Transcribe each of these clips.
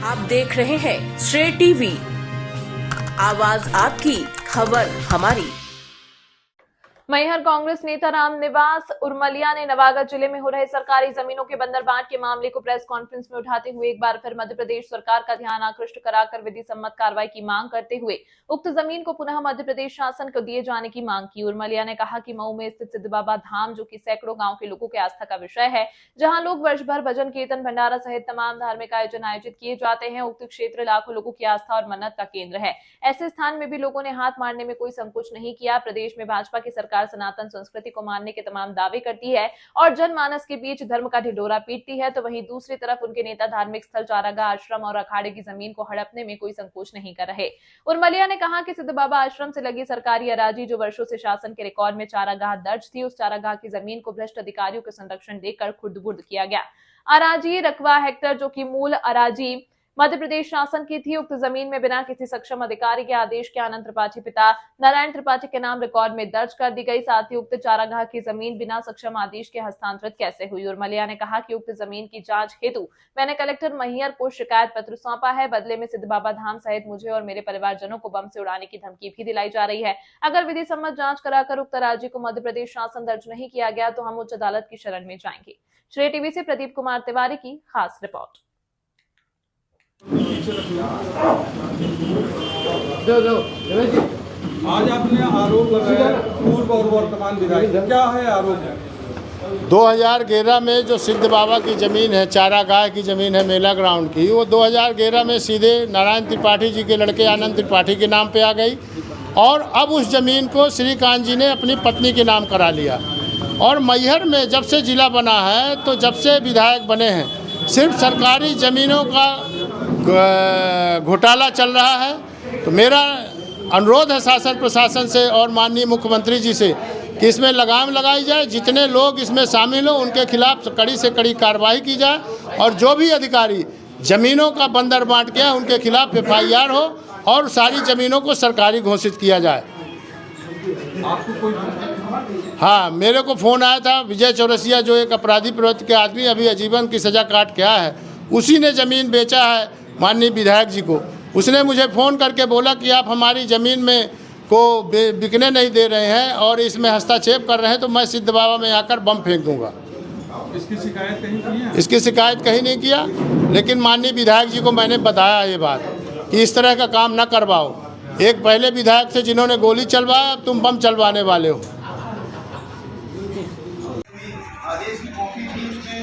आप देख रहे हैं श्रेय टीवी, आवाज आपकी, खबर हमारी। मैहर कांग्रेस नेता रामनिवास उर्मलिया ने नवागढ़ जिले में हो रहे सरकारी जमीनों के बंदरबांट के मामले को प्रेस कॉन्फ्रेंस में उठाते हुए एक बार फिर मध्य प्रदेश सरकार का ध्यान आकृष्ट कराकर विधि सम्मत कार्रवाई की मांग करते हुए उक्त जमीन को पुनः मध्य प्रदेश शासन को दिए जाने की मांग की। उर्मलिया ने कहा कि मऊ में स्थित सिद्ध बाबा धाम, जो कि सैकड़ों गाँव के लोगों के आस्था का विषय है, जहाँ लोग वर्ष भर भजन कीर्तन भंडारा सहित तमाम धार्मिक आयोजन आयोजित किए जाते हैं, उक्त क्षेत्र लाखों लोगों की आस्था और मन्नत का केंद्र है। ऐसे स्थान में भी लोगों ने हाथ मारने में कोई संकोच नहीं किया। प्रदेश में भाजपा की सरकार सनातन संस्कृति को मानने के तमाम दावे करती है और जनमानस के बीच धर्म का ढिंढोरा पीटती है, तो वहीं दूसरी तरफ उनके नेता धार्मिक स्थल, चारागाह, आश्रम और अखाड़े की जमीन को हड़पने में कोई संकोच नहीं कर रहे। उर्मलिया ने कहा कि सिद्ध बाबा आश्रम से लगी सरकारी अराजी, जो वर्षों से शासन के रिकॉर्ड में चारागाह दर्ज थी, उस चारागाह की जमीन को भ्रष्ट अधिकारियों के संरक्षण देकर खुर्द-बुर्द किया गया। अराजी रकबा हेक्टर, जो कि मूल अराजी मध्य प्रदेश शासन की थी, उक्त जमीन में बिना किसी सक्षम अधिकारी के आदेश के आनंद त्रिपाठी पिता नारायण त्रिपाठी के नाम रिकॉर्ड में दर्ज कर दी गई। साथ ही उक्त चारागाह की जमीन बिना सक्षम आदेश के हस्तांतरित कैसे हुई। उर्मलिया ने कहा कि उक्त जमीन की जांच हेतु मैंने कलेक्टर मैहर को शिकायत पत्र सौंपा है। बदले में सिद्ध बाबा धाम सहित मुझे और मेरे परिवारजनों को बम से उड़ाने की धमकी भी दिलाई जा रही है। अगर विधि सम्मत जांच कराकर उक्त राज्य को मध्य प्रदेश शासन दर्ज नहीं किया गया तो हम उच्च अदालत की शरण में जाएंगे। श्रेय टीवी से प्रदीप कुमार तिवारी की खास रिपोर्ट। आज आपने आरोप लगाया पूर्व और वर्तमान विधायक, क्या है आरोप? 2011 में जो सिद्ध बाबा की ज़मीन है, चारागाह की ज़मीन है मेला ग्राउंड की, वो 2011 में सीधे नारायण त्रिपाठी जी के लड़के आनंद त्रिपाठी के नाम पे आ गई और अब उस ज़मीन को श्रीकांत जी ने अपनी पत्नी के नाम करा लिया। और मैहर में जब से जिला बना है, तो जब से विधायक बने हैं, सिर्फ सरकारी ज़मीनों का घोटाला चल रहा है। तो मेरा अनुरोध है शासन प्रशासन से और माननीय मुख्यमंत्री जी से कि इसमें लगाम लगाई जाए, जितने लोग इसमें शामिल हो उनके खिलाफ कड़ी से कड़ी कार्रवाई की जाए और जो भी अधिकारी ज़मीनों का बंदर बांट के उनके खिलाफ FIR हो और सारी ज़मीनों को सरकारी घोषित किया जाए। हाँ, मेरे को फ़ोन आया था विजय चौरसिया, जो एक अपराधी प्रवृत्ति के आदमी अभी आजीवन की सज़ा काट के आया है, उसी ने ज़मीन बेचा है माननीय विधायक जी को। उसने मुझे फ़ोन करके बोला कि आप हमारी ज़मीन में को बिकने नहीं दे रहे हैं और इसमें हस्तक्षेप कर रहे हैं, तो मैं सिद्ध बाबा में आकर बम फेंक दूंगा। इसकी शिकायत कहीं की है? इसकी शिकायत कहीं नहीं किया, लेकिन माननीय विधायक जी को मैंने बताया ये बात कि इस तरह का काम न करवाओ। एक पहले विधायक थे जिन्होंने गोली चलवाया, अब तुम बम चलवाने वाले हो। आदेश की कॉपी भी उसमें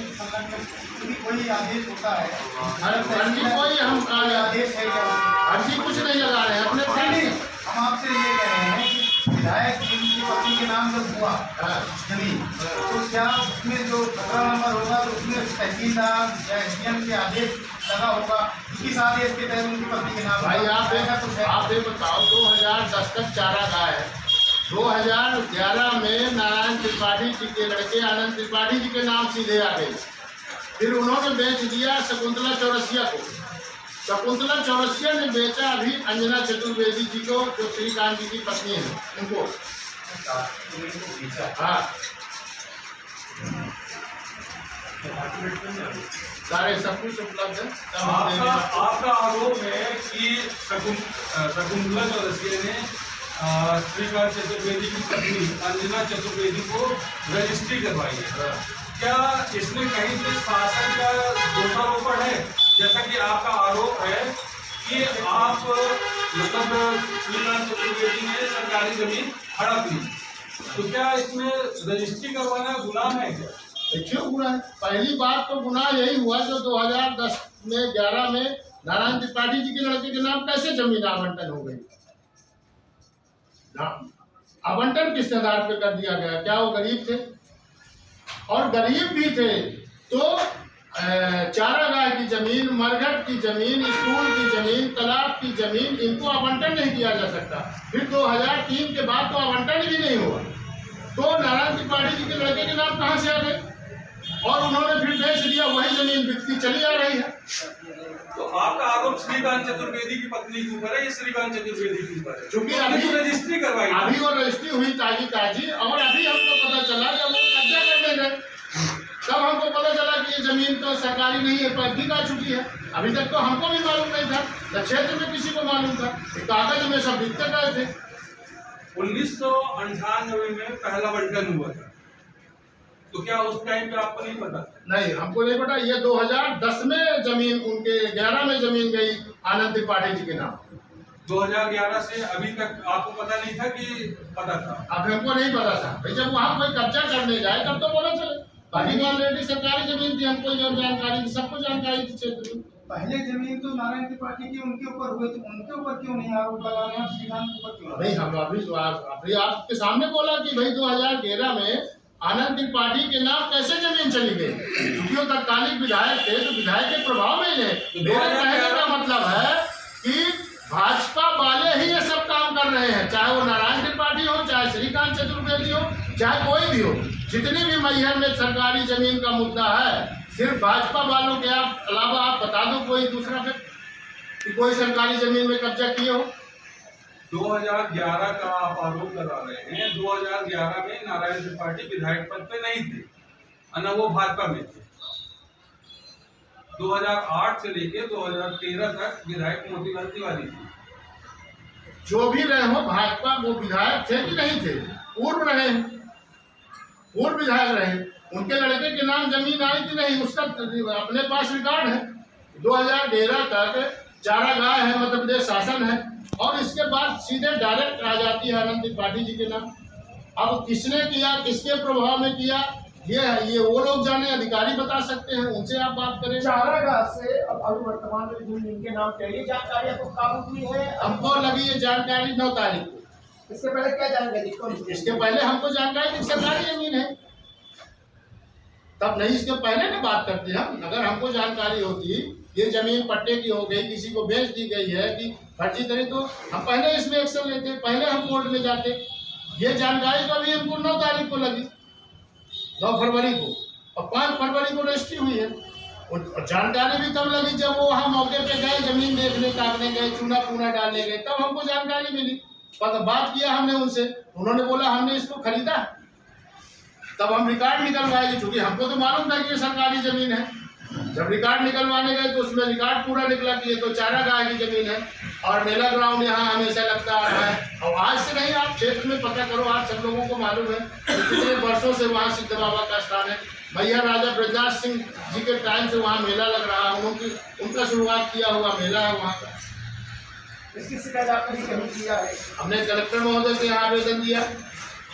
कोई आदेश होता है, कोई हम आदेश है क्या? अर्जी कुछ नहीं लगा रहे हैं अपने। हम आपसे ये कह रहे हैं कि विधायक की पत्नी के नाम जब हुआ जमीन, तो क्या उसमें जो खतरा नंबर होगा तो उसमें तहसीलदार या SDM के आदेश लगा होगा, किस आदेश के तहत उनकी पत्नी के नाम? भाई आप ये बताओ, 2010 तक चारागाह है, 2011 में नारायण त्रिपाठी जी के लड़के आनंद त्रिपाठी जी के नाम सीधे आ गए। फिर उन्होंने बेच दिया शकुंतला चौरसिया को। शकुंतला चौरसिया ने बेचा अभी अंजना चतुर्वेदी जी को, जो श्रीकांत जी की पत्नी है, उनको। हाँ, सारे सब कुछ उपलब्ध है। आपका आरोप है कि शकुंतला चौरसिया ने श्रीकांत चतुर्वेदी की पत्नी अंजना चतुर्वेदी को रजिस्ट्री करवाई है। क्या इसमें कहीं से शासन का दोषारोपण है? जैसा कि आपका आरोप है कि आप मतलब श्रीकांत चतुर्वेदी ने सरकारी जमीन हड़प ली, तो क्या इसमें रजिस्ट्री करवाना गुनाह है क्या? क्यों गुनाह है? पहली बात तो गुनाह यही हुआ जो 2010 में 11 में नारायण त्रिपाठी जी के लड़के के नाम कैसे जमीन आवंटन हो गई। आवंटन किस आधार पे कर दिया गया? क्या वो गरीब थे? और गरीब भी थे तो चारागाह की जमीन, मरघट की जमीन, स्कूल की जमीन, तालाब की जमीन, इनको आवंटन नहीं किया जा सकता। फिर 2003 के बाद तो आवंटन भी नहीं हुआ, तो नारायण त्रिपाठी जी के लड़के के नाम कहाँ से आ गए? और उन्होंने फिर बेच दिया, वही जमीन बिकती चली आ रही है। तो आपका आरोप श्रीकांत चतुर्वेदी की पत्नी के ऊपर है या श्रीकांत चतुर्वेदी के ऊपर है? क्योंकि अभी रजिस्ट्री करवाई, अभी वो रजिस्ट्री हुई ताजी, और अभी हमको पता चला जब वो कब्जा करने गए तब हमको पता चला कि ये जमीन तो सरकारी नहीं है, पर बिक आ चुकी है। अभी तक तो हमको भी मालूम नहीं था, न क्षेत्र में किसी को मालूम था। कागज में सब बिकते गए थे। 1998 में पहला बंटन हुआ था, तो क्या उस टाइम पे आपको नहीं पता? नहीं, हमको नहीं पता। ये 2010 में जमीन उनके 11 में जमीन गई आनंद त्रिपाठी जी के नाम। 2011 से अभी तक आपको पता नहीं था कि पता था? अब हमको नहीं पता था भाई, जब वहाँ कोई कब्जा करने जाए तब तो पता चले। बाकी ऑलरेडी सरकारी जमीन थी, हमको जो जानकारी थी, सबको जानकारी थी क्षेत्र में। पहले जमीन तो नारायण त्रिपाठी की उनके ऊपर हुए, तो उनके ऊपर क्यों नहीं आरोप लगा रहे हैं, श्रीकांत के ऊपर क्यों? नहीं, हम अभी आपके सामने बोला कि भाई 2013 में आनंद त्रिपाठी के नाम कैसे जमीन चली गई, क्योंकि वो तत्कालिक विधायक थे, तो विधायक के प्रभाव में है। मेरे कहने का मतलब है कि भाजपा वाले ही ये सब काम कर रहे हैं, चाहे वो नारायण त्रिपाठी हो, चाहे श्रीकांत चतुर्वेदी हो, चाहे कोई भी हो। जितनी भी मैहर में सरकारी जमीन का मुद्दा है, सिर्फ भाजपा वालों के अलावा आप बता दो कोई दूसरा फिर कि कोई सरकारी जमीन में कब्जा किए हो। 2011 का आप आरोप लगा रहे हैं। 2011 में नारायण त्रिपाठी विधायक पद पे नहीं थे, ना वो भाजपा में थे। 2008 से लेके 2013 तक विधायक मोतीलाल तिवारी थे। जो भी रहे हो, भाजपा वो विधायक थे कि नहीं थे? पूर्व रहे, पूर्व विधायक रहे। उनके लड़के के नाम जमीन आई कि नहीं, उसका अपने पास रिकॉर्ड है। 2013 तक चारागाह है, मध्य प्रदेश शासन है, और इसके बाद सीधे डायरेक्ट आ जाती है आनंद त्रिपाठी जी के नाम। अब किसने किया, किसके प्रभाव में किया, ये वो लोग जाने, अधिकारी बता सकते हैं, उनसे आप बात करें। चारागाह से अब अभी वर्तमान में जो इनके नाम पे ये जानकारी आपको काबू हुई है? हमको लगी ये जानकारी 9 तारीख को। इससे पहले क्या जानकारी? इसके पहले हमको जानकारी थी सरकारी जमीन है, तब नहीं, इसके पहले ना बात करते हम। अगर हमको जानकारी होती ये जमीन पट्टे की हो गई, किसी को बेच दी गई है कि फर्जी तरी, तो हम पहले इसमें एक्शन लेते, पहले हम कोर्ट में जाते। ये जानकारी तो अभी हमको 9 तारीख को लगी, 9 फरवरी को, और 5 फरवरी को रजिस्ट्री हुई है। और जानकारी भी तब लगी जब वो वहाँ मौके पे गए, जमीन देखने, काटने गए, चूना पूना डालने गए, तब हमको जानकारी मिली। बात किया हमने उनसे, उन्होंने बोला हमने इसको खरीदा, तब हम रिकॉर्ड निकलवाएंगे, क्योंकि हमको तो मालूम था कि ये सरकारी जमीन है। जब रिकॉर्ड निकलवाने गए तो उसमें रिकॉर्ड पूरा निकला कि ये तो चारागाह की जमीन है, और मेला ग्राउंड यहाँ हमेशा लगता आ रहा है। और आज से नहीं, आप क्षेत्र में पता करो, आज सब लोगों को मालूम है कितने वर्षों से वहाँ सिद्ध बाबा का स्थान है। मैया राजा ब्रजराज सिंह जी के टाइम से वहाँ मेला लग रहा है, उनका शुरुआत किया हुआ मेला है वहाँ का। इसकी शिकायत आपने कहीं किया है? हमने कलेक्टर महोदय से यहाँ आवेदन दिया,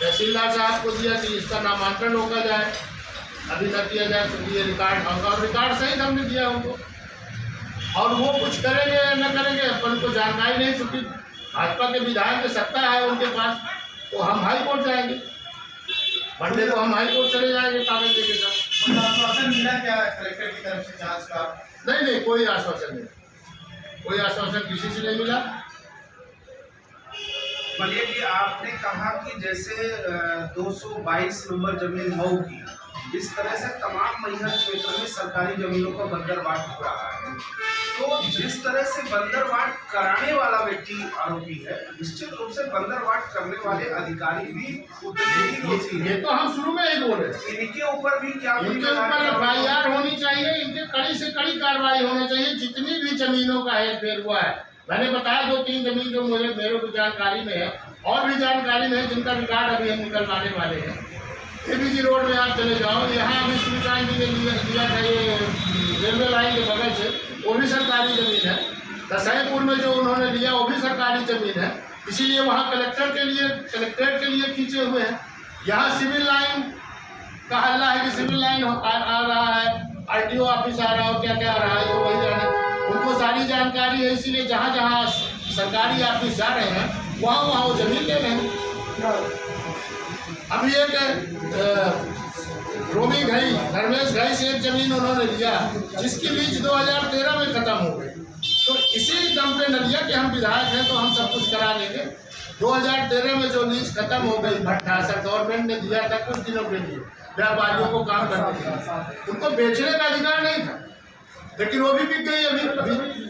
तहसीलदार साहब को दिया कि इसका नामांकन रोका जाए, अभी न किया जाए, क्योंकि ये रिकॉर्ड होगा, और रिकॉर्ड सहित हमने दिया उनको। और वो कुछ करेंगे या न करेंगे अपन को जानकारी नहीं, क्योंकि भाजपा के विधायक की सत्ता है उनके पास, तो हम हाई कोर्ट जाएंगे, मंडे को हम हाई कोर्ट चले जाएंगे कागज के साथ। आश्वासन मिला क्या कलेक्टर की तरफ से जांच का? नहीं, कोई आश्वासन नहीं, कोई आश्वासन किसी से नहीं मिला। मलिया जी, आपने कहा कि जैसे 222 नंबर जमीन मऊ की, इस तरह से तमाम मैहर क्षेत्र में सरकारी जमीनों का बंदरबांट हो रहा है, तो जिस तरह से बंदरबांट कराने वाला व्यक्ति आरोपी है, निश्चित रूप से बंदरबांट करने वाले अधिकारी भी उतने ही दोषी हैं। ये तो हम शुरू में ही बोले, इनके ऊपर भी क्या इनके ऊपर FIR होनी चाहिए, इनके कड़ी से कड़ी कार्रवाई होनी चाहिए। जितनी भी जमीनों का हेरफेर हुआ है, मैंने बताया 2-3 जमीन जो मेरे को जानकारी में है, और भी जानकारी में है जिनका रिकॉर्ड अभी हम निकलवाने वाले हैं। ABG रोड में आप चले जाओ, यहाँ अभी श्रीकांत जी ने लिया था, ये रेलवे लाइन के बगल से, वो भी सरकारी जमीन है। दसाईपुर में जो उन्होंने लिया वो भी सरकारी जमीन है, इसीलिए वहाँ कलेक्ट्रेट के लिए खींचे हुए हैं। यहाँ सिविल लाइन का हल्ला है कि सिविल लाइन आ रहा है, RTO ऑफिस आ रहा है, और क्या क्या आ रहा है, वही जाने, उनको सारी जानकारी है। इसीलिए जहाँ जहाँ सरकारी ऑफिस जा रहे हैं वहाँ वो जमीन ले रहे हैं। अभी एक रोमी घई, धर्मेश घई से एक जमीन उन्होंने लिया, जिसकी लीज 2013 में खत्म हो गई। तो इसी दम पे न लिया कि हम विधायक हैं तो हम सब कुछ करा लेंगे। 2013 में जो लीज खत्म हो गई, भट्टा सर गवर्नमेंट ने दिया था कुछ दिनों के लिए व्यापारियों को काम करने के लिए, उनको बेचने का अधिकार नहीं था, लेकिन वो भी बिक गई अभी।